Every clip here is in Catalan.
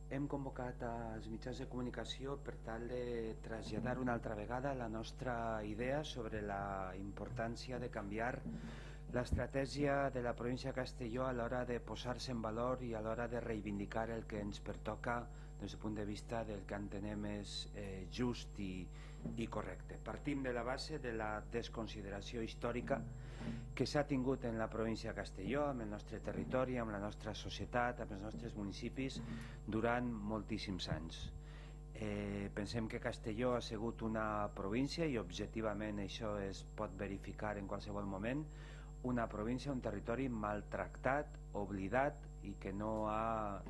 hem convocat els mitjans de comunicació per tal de traslladar una altra vegada la nostra idea sobre la importància de canviar l'estratègia de la província de Castelló a l'hora de posar-se en valor i a l'hora de reivindicar el que ens pertoca des del punt de vista del que entenem és just i correcte. Partim de la base de la desconsideració històrica que s'ha tingut en la província de Castelló, amb el nostre territori, amb la nostra societat, amb els nostres municipis, durant moltíssims anys. Pensem que Castelló ha sigut una província, i objectivament això es pot verificar en qualsevol moment, una província, un territori maltractat, oblidat i que no ha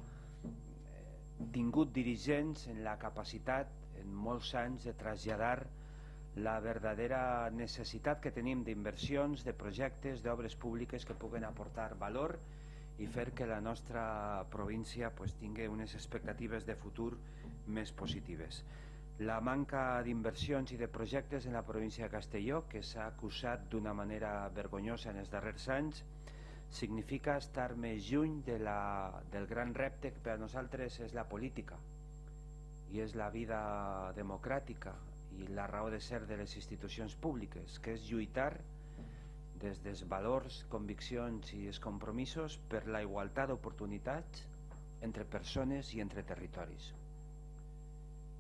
tingut dirigents en la capacitat en molts anys de traslladar la verdadera necessitat que tenim d'inversions, de projectes, d'obres públiques que puguen aportar valor i fer que la nostra província tingui unes expectatives de futur més positives. La manca d'inversions i de projectes en la província de Castelló, que s'ha acusat d'una manera vergonyosa en els darrers anys, significa estar més lluny del gran repte que per a nosaltres és la política i és la vida democràtica i la raó de ser de les institucions públiques, que és lluitar des dels valors, conviccions i els compromisos per la igualtat d'oportunitats entre persones i entre territoris.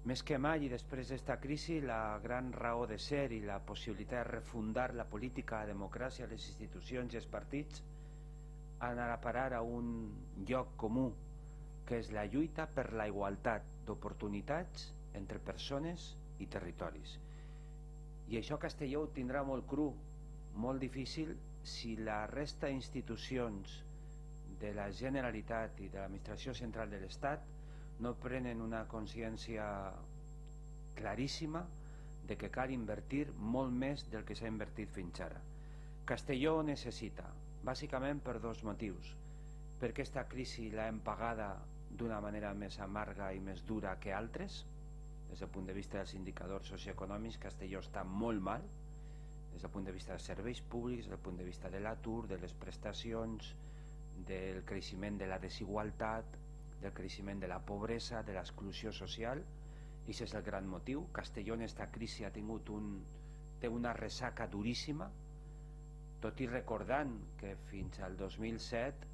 Més que mai, i després d'esta crisi, la gran raó de ser i la possibilitat de refundar la política, la democràcia, les institucions i els partits anar a parar a un lloc comú, que és la lluita per la igualtat d'oportunitats entre persones i territoris. I això Castelló ho tindrà molt cru, molt difícil, si la resta d'institucions de la Generalitat i de l'Administració Central de l'Estat no prenen una consciència claríssima de que cal invertir molt més del que s'ha invertit fins ara. Castelló necessita, bàsicament per dos motius, perquè aquesta crisi l'hem pagada d'una manera més amarga i més dura que altres. Des del punt de vista dels indicadors socioeconòmics, Castelló està molt mal, des del punt de vista dels serveis públics, des del punt de vista de l'atur, de les prestacions, del creixement de la desigualtat, del creixement de la pobresa, de l'exclusió social, i aquest és el gran motiu. Castelló en aquesta crisi té una ressaca duríssima, tot i recordant que fins al 2007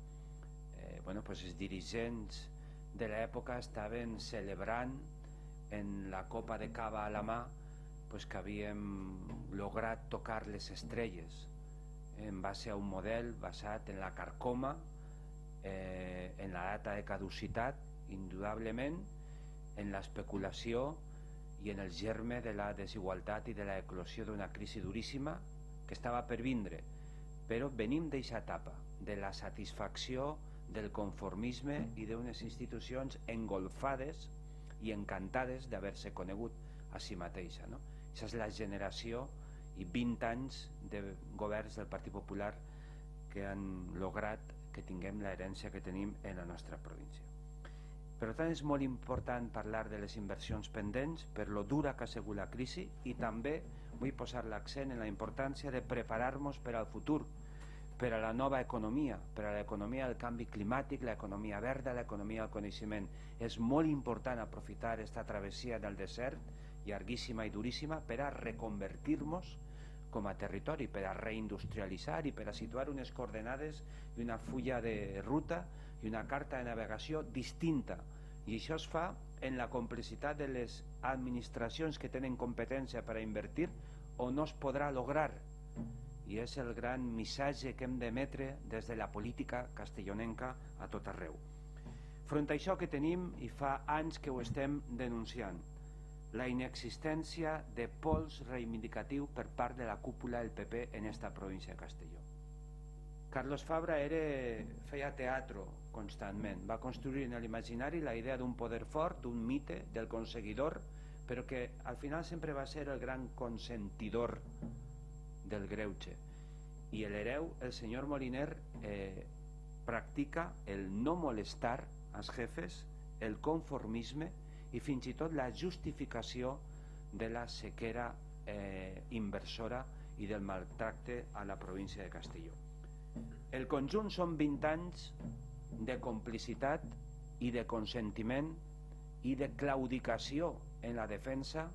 els dirigents de l'època estaven celebrant en la copa de cava a la mà que havíem lograt tocar les estrelles en base a un model basat en la carcoma, en la data de caducitat, indudablement, en l'especulació i en el germe de la desigualtat i de l'eclosió d'una crisi duríssima que estava per vindre. Però venim d'aquesta etapa de la satisfacció, del conformisme i d'unes institucions engolfades i encantades d'haver-se conegut a si mateixa. Aquesta és la generació i 20 anys de governs del Partit Popular que han lograt que tinguem l'herència que tenim en la nostra província. Per tant, és molt important parlar de les inversions pendents per lo dura que ha sigut la crisi, i també vull posar l'accent en la importància de preparar-nos per al futur, per a la nova economia, per a l'economia del canvi climàtic, l'economia verda, l'economia del coneixement. És molt important aprofitar aquesta travessia del desert, llarguíssima i duríssima, per a reconvertir-nos com a territori, per a reindustrialitzar i per a situar unes coordenades i una fulla de ruta i una carta de navegació distinta. I això es fa en la complicitat de les administracions que tenen competència per a invertir, o no es podrà lograr. I és el gran missatge que hem d'emetre des de la política castellonenca a tot arreu. Front a això que tenim, i fa anys que ho estem denunciant, la inexistència de pols reivindicatiu per part de la cúpula del PP en esta província de Castelló. Carlos Fabra feia teatre constantment, va construir en l'imaginari la idea d'un poder fort, d'un mite, del conseguidor, però que al final sempre va ser el gran consentidor del greuge. I l'hereu, el senyor Moliner, practica el no molestar als jefes, el conformisme i fins i tot la justificació de la sequera inversora i del maltracte a la província de Castelló. El conjunt són 20 anys de complicitat i de consentiment i de claudicació en la defensa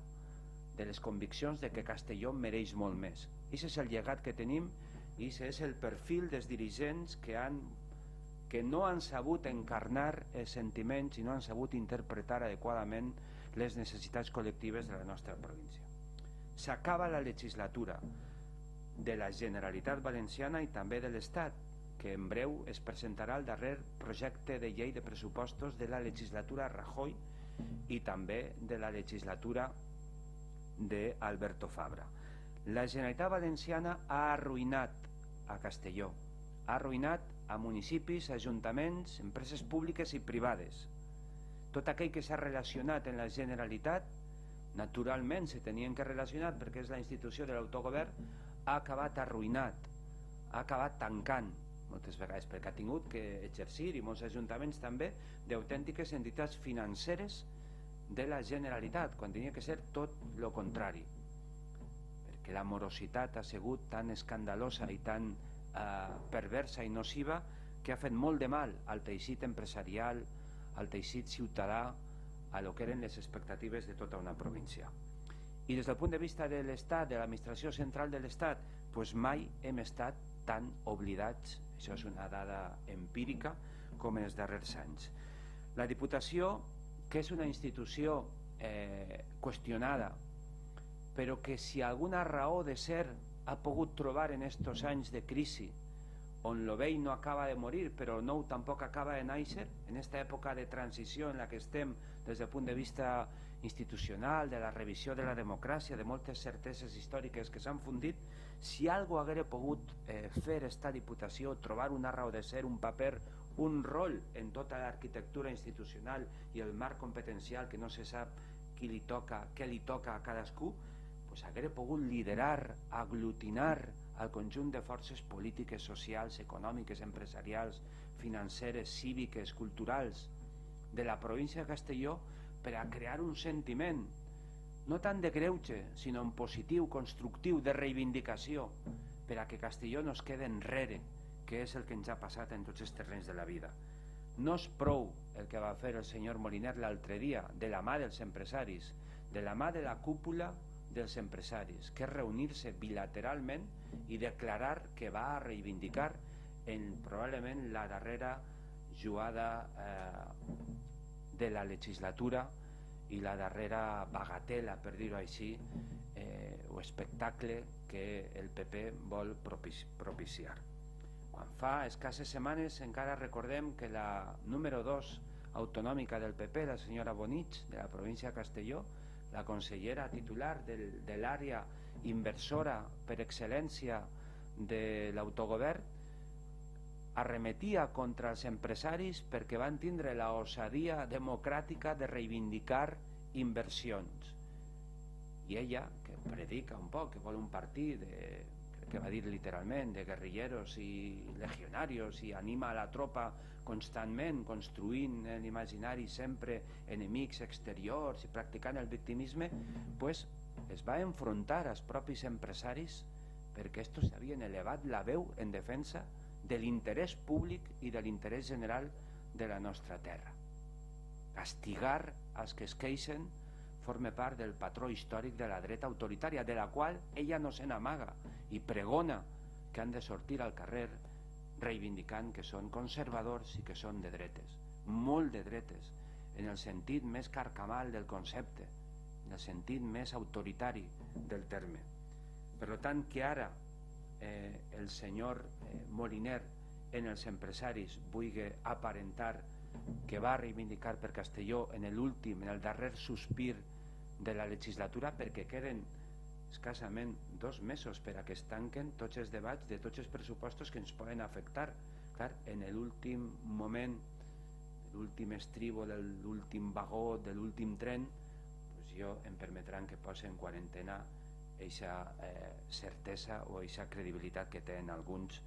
de les conviccions de que Castelló mereix molt més. Aquest és el llegat que tenim i aquest és el perfil dels dirigents que no han sabut encarnar els sentiments i no han sabut interpretar adequadament les necessitats col·lectives de la nostra província. S'acaba la legislatura de la Generalitat Valenciana i també de l'Estat, que en breu es presentarà el darrer projecte de llei de pressupostos de la legislatura Rajoy i també de la legislatura d'Alberto Fabra. La Generalitat Valenciana ha arruïnat a Castelló, ha arruïnat a municipis, ajuntaments, empreses públiques i privades. Tot aquell que s'ha relacionat en la Generalitat, naturalment se tenien que relacionar perquè és la institució de l'autogovern, ha acabat arruïnat, ha acabat tancant moltes vegades perquè ha tingut que exercir, i molts ajuntaments també, d'autèntiques entitats financeres de la Generalitat, quan tenia que ser tot el contrari, perquè la morositat ha sigut tan escandalosa i tan perversa i nociva que ha fet molt de mal al teixit empresarial, al teixit ciutadà, a lo que eren les expectatives de tota una província. I des del punt de vista de l'Estat, de l'administració central de l'Estat, doncs mai hem estat tan oblidats, això és una dada empírica, com en els darrers anys. La Diputació, que és una institució qüestionada, però que si alguna raó de ser ha pogut trobar en estos anys de crisi, on lo vell no acaba de morir però el nou tampoc acaba de néixer, en aquesta època de transició en la que estem des del punt de vista institucional, de la revisió de la democràcia, de moltes certeses històriques que s'han fundit, si algo haguera pogut fer esta Diputació, trobar una raó de ser, un paper, un rol en tota l'arquitectura institucional i el marc competencial que no se sap què li toca a cadascú, pues haguera pogut liderar, aglutinar al conjunt de forces polítiques, socials, econòmiques, empresarials, financeres, cíviques, culturals de la província de Castelló per a crear un sentiment no tant de greuge, sinó en positiu, constructiu, de reivindicació, per a que Castelló no es quede enrere, que és el que ens ha passat en tots els terrenys de la vida. No és prou el que va fer el senyor Moliner l'altre dia, de la mà dels empresaris, de la mà de la cúpula dels empresaris, que és reunir-se bilateralment i declarar que va a reivindicar en probablement la darrera jugada de la legislatura i la darrera bagatela, per dir-ho així, o espectacle que el PP vol propiciar. Quan fa escasses setmanes encara recordem que la número 2 autonòmica del PP, la senyora Bonich, de la província de Castelló, la consellera titular de l'àrea inversora per excel·lència de l'autogovern, arremetia contra els empresaris perquè van tindre la osadia democràtica de reivindicar inversions. I ella, que predica un poc, que vol un partit, crec que va dir literalment, de guerrilleros i legionarios, i anima a la tropa constantment, construint en l'imaginari sempre enemics exteriors i practicant el victimisme, pues es va enfrontar als propis empresaris perquè estos s'havien elevat la veu en defensa de l'interès públic i de l'interès general de la nostra terra. Castigar els que es queixen forma part del patró històric de la dreta autoritària, de la qual ella no se n'amaga i pregona que han de sortir al carrer reivindicant que són conservadors i que són de dretes, molt de dretes, en el sentit més carcamal del concepte, en el sentit més autoritari del terme. Per tant, que ara el senyor Moliner en els empresaris vulgui aparentar que va reivindicar per Castelló en l'últim, en el darrer sospir de la legislatura, perquè queden escassament 2 mesos per a que es tanquen tots els debats de tots els pressupostos que ens poden afectar. Clar, en l'últim moment, l'últim estribo de l'últim vagó, de l'últim tren, doncs jo em permetran que posi en quarantena aquesta certesa o aquesta credibilitat que tenen alguns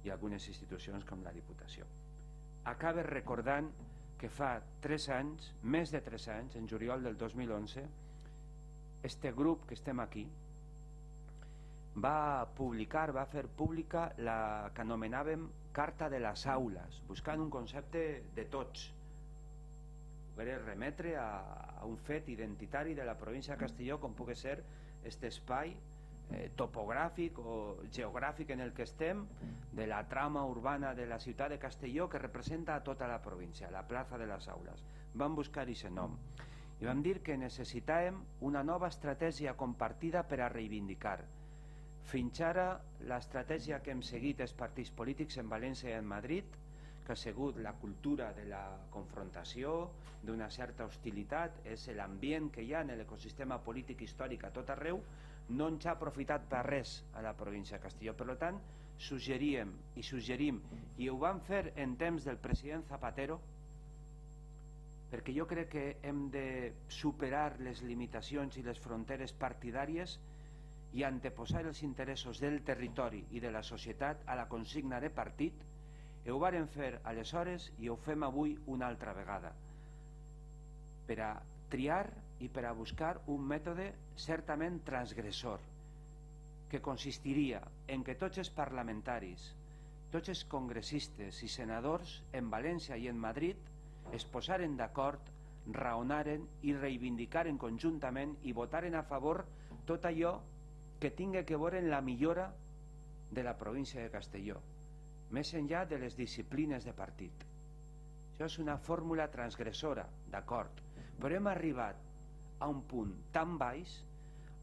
i algunes institucions com la Diputació. Acaba recordant que fa 3 anys, més de 3 anys, en juliol del 2011, este grup que estem aquí va publicar, va fer pública la que anomenàvem Carta de les Aules, buscant un concepte de tots. Ho voler remetre a un fet identitari de la província de Castelló com pugui ser aquest espai topogràfic o geogràfic en el que estem, de la trama urbana de la ciutat de Castelló que representa a tota la província, la plaça de les Aules. Vam buscar aquest nom i vam dir que necessitàvem una nova estratègia compartida per a reivindicar. Fins ara l'estratègia que hem seguit els partits polítics en València i en Madrid, que ha sigut la cultura de la confrontació, d'una certa hostilitat, és l'ambient que hi ha en l'ecosistema polític històric a tot arreu, no ens ha aprofitat per res a la província de Castelló. Per tant, suggerim, i ho vam fer en temps del president Zapatero, perquè jo crec que hem de superar les limitacions i les fronteres partidàries i anteposar els interessos del territori i de la societat a la consigna de partit. Ho vàrem fer aleshores i ho fem avui una altra vegada, per a triar i per a buscar un mètode certament transgressor, que consistiria en que tots els parlamentaris, tots els congressistes i senadors en València i en Madrid es posaren d'acord, raonaren i reivindicaren conjuntament i votaren a favor tot allò que tingui que veure en la millora de la província de Castelló, més enllà de les disciplines de partit. Això és una fórmula transgressora, d'acord, però hem arribat a un punt tan baix,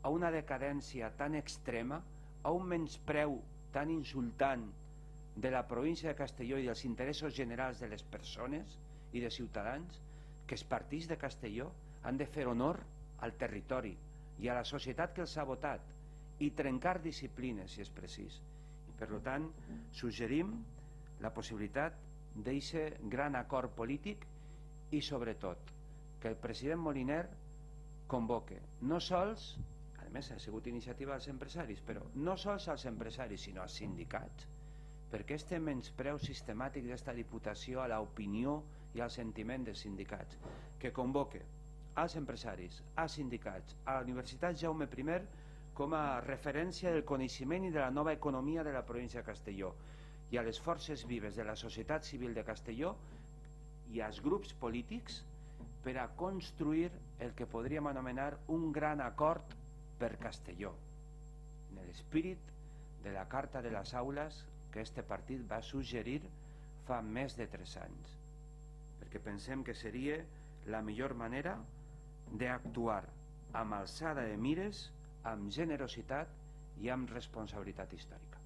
a una decadència tan extrema, a un menyspreu tan insultant de la província de Castelló i dels interessos generals de les persones i de ciutadans, que els partits de Castelló han de fer honor al territori i a la societat que els ha votat i trencar disciplines, si és precís. Per tant, suggerim la possibilitat d'aquest gran acord polític i, sobretot, que el president Moliner convoque no sols, a més ha sigut iniciativa dels empresaris, però no sols als empresaris, sinó als sindicats, perquè este menyspreu sistemàtic d'esta Diputació a l'opinió i al sentiment dels sindicats, que convoque als empresaris, als sindicats, a la Universitat Jaume I com a referència del coneixement i de la nova economia de la província de Castelló, i a les forces vives de la societat civil de Castelló i als grups polítics per a construir el que podríem anomenar un gran acord per Castelló, en l'espírit de la Carta de les Aules que este partit va suggerir fa més de 3 anys, perquè pensem que seria la millor manera d'actuar amb alçada de mires, amb generositat i amb responsabilitat històrica.